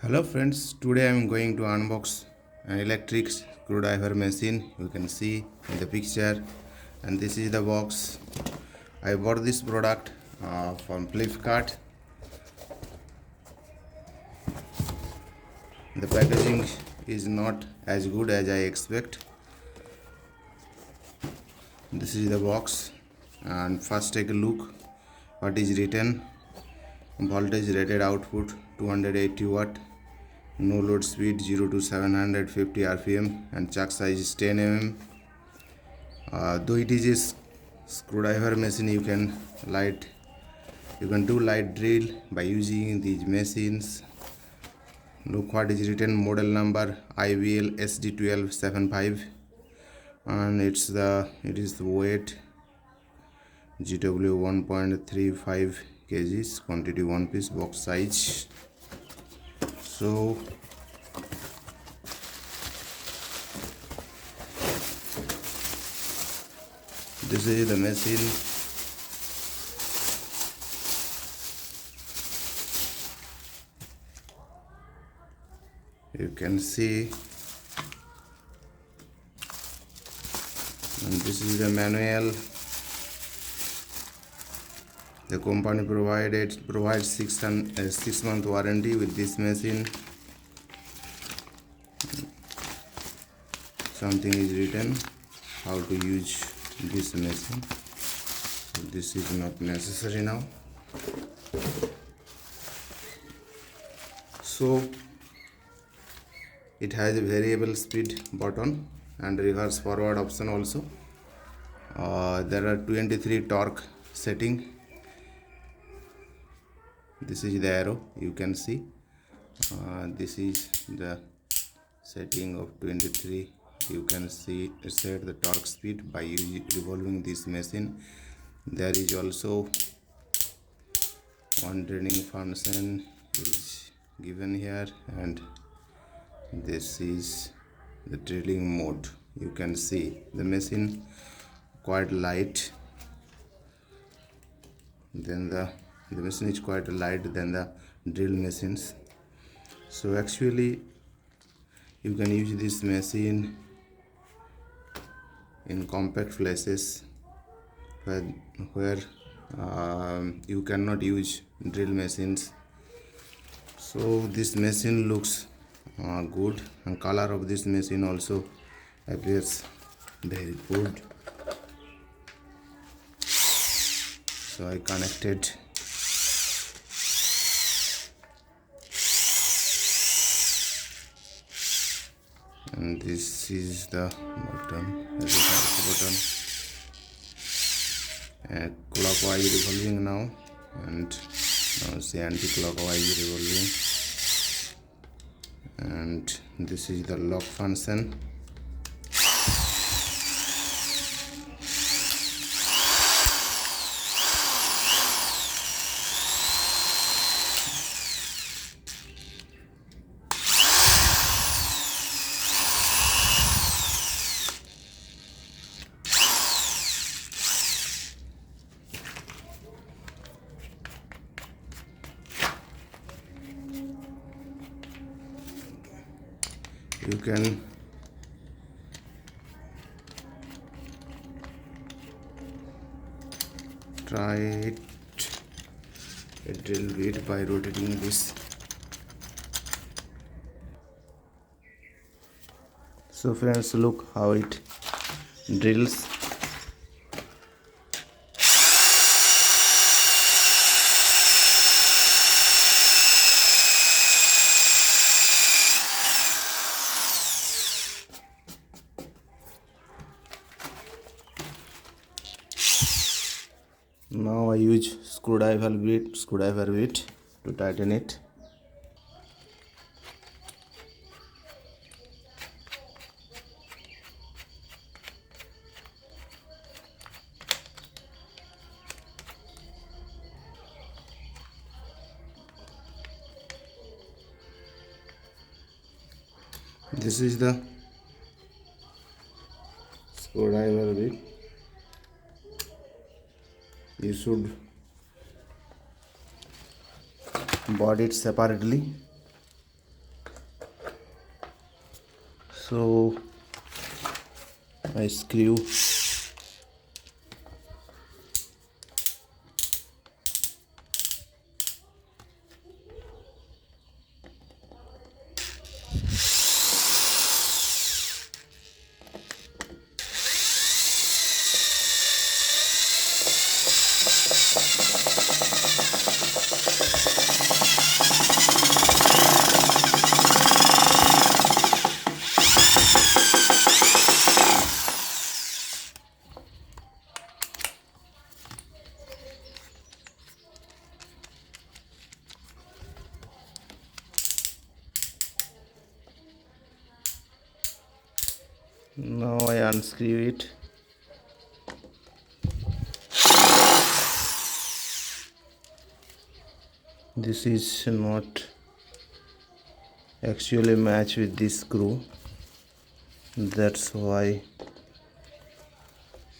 Hello friends, today I am going to unbox an electric screwdriver machine. You can see in the picture, and this is the box. I bought this product from Flipkart. The packaging is not as good as I expect. This is the box, and first take a look what is written. Voltage rated output 280 watt, no load speed 0 to 750 rpm, and chuck size is 10 mm. Though it is a screwdriver machine, you can do light drill by using these machines. Look what is written: model number IBL SD1275, and it is the weight GW 1.35 kgs, quantity 1 piece, box size. So this is the machine. You can see, and this is the manual. The company provides 6-month warranty with this machine. Something is written how to use this machine. So this is not necessary now. So it has a variable speed button and reverse forward option also. There are 23 torque setting. This is the arrow, you can see. This is the setting of 23. You can see set the torque speed by revolving this machine. There is also one draining function is given here, and this is the drilling mode. You can see the machine quite light. Then the machine is quite light than the drill machines. So actually you can use this machine in compact places where you cannot use drill machines. So this machine looks good, and color of this machine also appears very good. So I connected. And this is the button, clockwise revolving now, and now say anti-clockwise revolving. And this is the lock function. You can try it a drill bit by rotating this. So friends, look how it drills. Now I use screwdriver bit to tighten it. This is the screwdriver bit. You should bought it separately. So I screw. Now I unscrew it. This is not actually match with this screw, that's why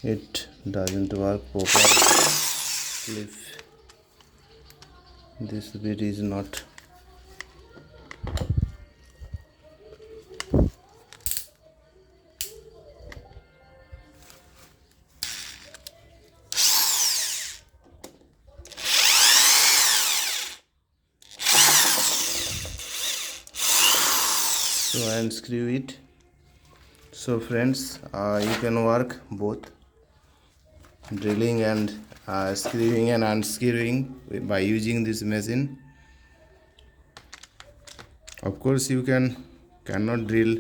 it doesn't work properly. This bit is not. So I unscrew it. So friends, you can work both drilling and screwing and unscrewing by using this machine. Of course you cannot drill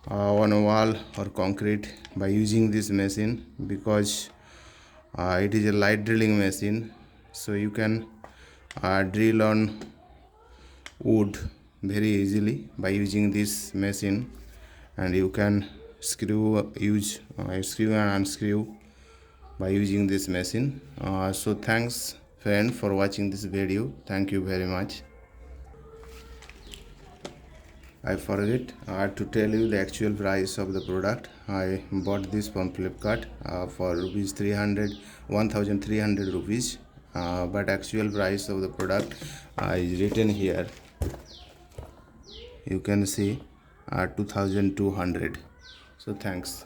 on a wall or concrete by using this machine, because it is a light drilling machine. So you can drill on wood very easily by using this machine, and you can screw and unscrew by using this machine. So thanks friend for watching this video. Thank you very much. I forget to tell you the actual price of the product. I bought this from Flipkart for rupees 300 1300 rupees, but actual price of the product is written here. You can see 2200. So thanks.